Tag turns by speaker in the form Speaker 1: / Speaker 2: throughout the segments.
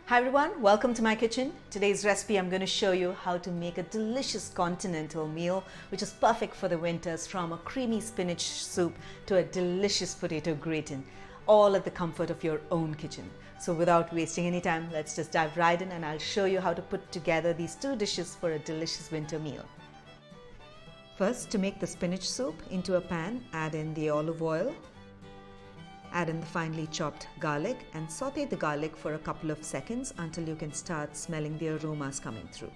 Speaker 1: Hi everyone, welcome to my kitchen. Today's recipe I'm going to show you how to make a delicious continental meal which is perfect for the winters, from a creamy spinach soup to a delicious potato gratin, all at the comfort of your own kitchen. So without wasting any time, let's just dive right in and I'll show you how to put together these two dishes for a delicious winter meal. First, to make the spinach soup, into a pan add in the olive oil. Add in the finely chopped garlic and saute the garlic for a couple of seconds until you can start smelling the aromas coming through.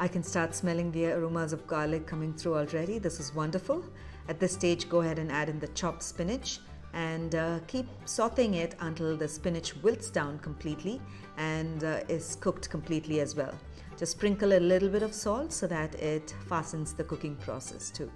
Speaker 1: I can start smelling the aromas of garlic coming through already. This is wonderful. At this stage, go ahead and add in the chopped spinach and keep sauteing it until the spinach wilts down completely and is cooked completely as well. Just sprinkle a little bit of salt so that it fastens the cooking process too.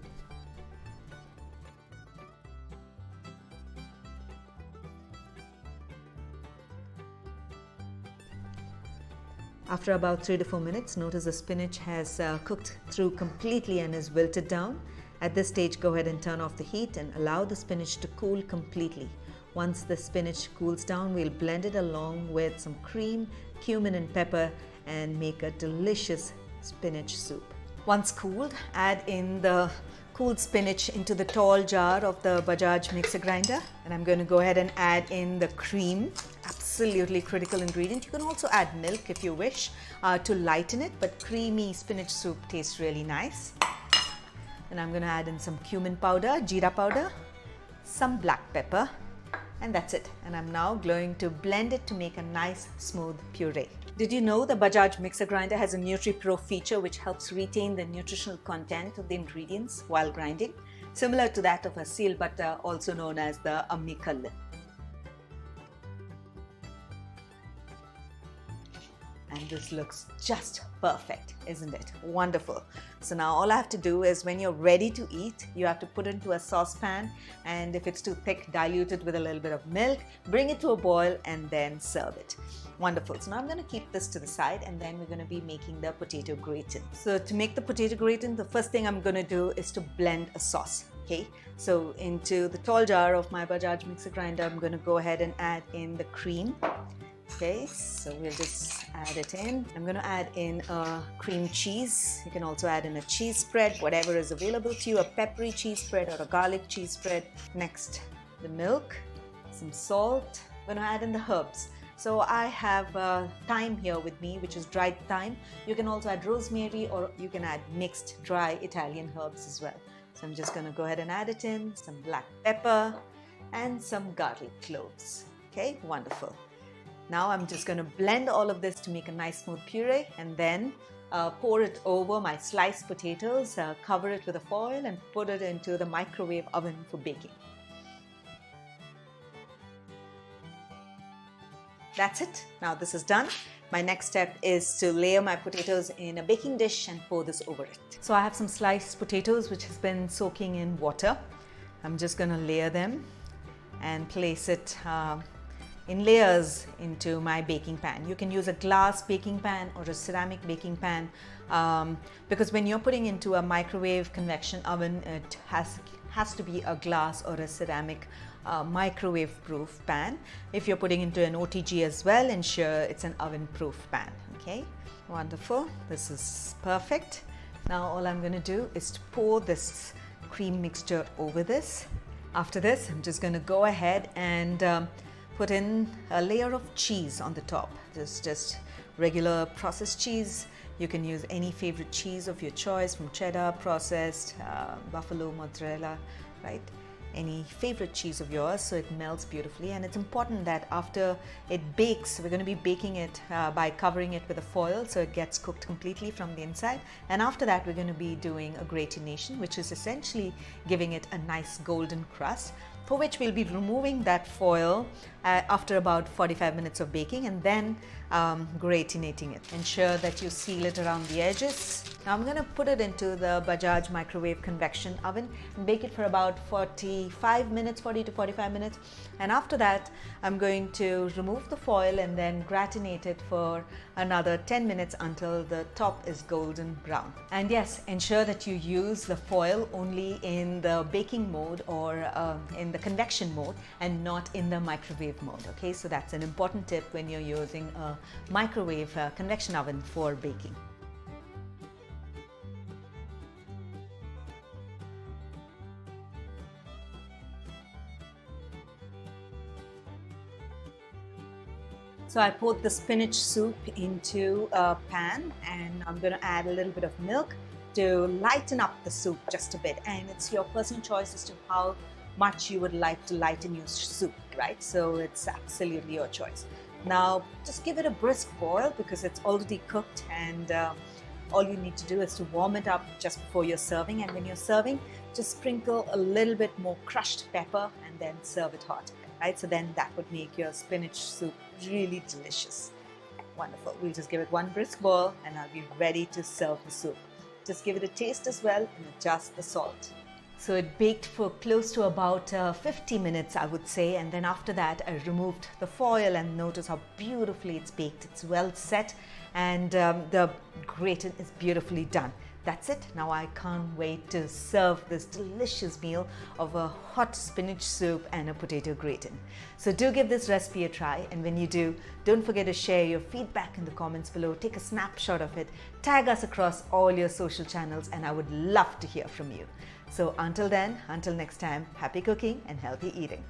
Speaker 1: After about 3 to 4 minutes, notice the spinach has cooked through completely and is wilted down. At this stage, go ahead and turn off the heat and allow the spinach to cool completely. Once the spinach cools down, we'll blend it along with some cream, cumin and pepper and make a delicious spinach soup. Once cooled, add in the cooled spinach into the tall jar of the Bajaj mixer grinder, and I'm going to go ahead and add in the cream. Absolutely critical ingredient. You can also add milk if you wish to lighten it, but creamy spinach soup tastes really nice. And I'm going to add in some cumin powder, jeera powder, some black pepper, and that's it. And I'm now going to blend it to make a nice smooth puree. Did you know the Bajaj mixer grinder has a NutriPro feature which helps retain the nutritional content of the ingredients while grinding, similar to that of a seal butter, also known as the Ammi Kalle. And this looks just perfect, isn't it? Wonderful. So now all I have to do is, when you're ready to eat, you have to put it into a saucepan, and if it's too thick, dilute it with a little bit of milk, bring it to a boil and then serve it. Wonderful. So now I'm going to keep this to the side and then we're going to be making the potato gratin. So to make the potato gratin, the first thing I'm going to do is to blend a sauce. Okay, so into the tall jar of my Bajaj mixer grinder, I'm going to go ahead and add in the cream. Okay, so we'll just add it in. I'm going to add in a cream cheese. You can also add in a cheese spread, whatever is available to you, a peppery cheese spread or a garlic cheese spread. Next, the milk, some salt. I'm going to add in the herbs. So I have thyme here with me, which is dried thyme. You can also add rosemary, or you can add mixed dry Italian herbs as well. So I'm just going to go ahead and add it in, some black pepper and some garlic cloves. Okay, wonderful. Now I'm just going to blend all of this to make a nice smooth puree, and then pour it over my sliced potatoes, cover it with a foil and put it into the microwave oven for baking. That's it. Now this is done. My next step is to layer my potatoes in a baking dish and pour this over it. So I have some sliced potatoes which has been soaking in water. I'm just going to layer them and place it in layers into my baking pan. You can use a glass baking pan or a ceramic baking pan because when you're putting into a microwave convection oven, it has to be a glass or a ceramic microwave proof pan. If you're putting into an OTG as well, ensure it's an oven proof pan. Okay, wonderful. This is perfect. Now all I'm going to do is to pour this cream mixture over this. After this, I'm just going to go ahead and put in a layer of cheese on the top. This is just regular processed cheese. You can use any favorite cheese of your choice, from cheddar, processed, buffalo, mozzarella, right? Any favorite cheese of yours, so it melts beautifully. And it's important that after it bakes, we're going to be baking it by covering it with a foil so it gets cooked completely from the inside. And after that, we're going to be doing a gratination, which is essentially giving it a nice golden crust, for which we'll be removing that foil after about 45 minutes of baking and then gratinating it. Ensure that you seal it around the edges. Now I'm going to put it into the Bajaj microwave convection oven and bake it for about 40 to 45 minutes. And after that, I'm going to remove the foil and then gratinate it for another 10 minutes until the top is golden brown. And yes, ensure that you use the foil only in the baking mode or in the the convection mode and not in the microwave mode. Okay, so that's an important tip when you're using a microwave convection oven for baking. So I poured the spinach soup into a pan, and I'm going to add a little bit of milk to lighten up the soup just a bit. And it's your personal choice as to how much you would like to lighten your soup, right? So it's absolutely your choice. Now just give it a brisk boil because it's already cooked, and all you need to do is to warm it up just before you're serving. And when you're serving, just sprinkle a little bit more crushed pepper and then serve it hot. Right, so then that would make your spinach soup really delicious. Wonderful. We'll just give it one brisk boil and I'll be ready to serve the soup. Just give it a taste as well and adjust the salt. So it baked for close to about 50 minutes, I would say, and then after that I removed the foil, and notice how beautifully it's baked. It's well set, and the gratin is beautifully done. That's it. Now I can't wait to serve this delicious meal of a hot spinach soup and a potato gratin. So do give this recipe a try, and when you do, don't forget to share your feedback in the comments below. Take a snapshot of it, tag us across all your social channels, and I would love to hear from you. So until then, until next time, happy cooking and healthy eating.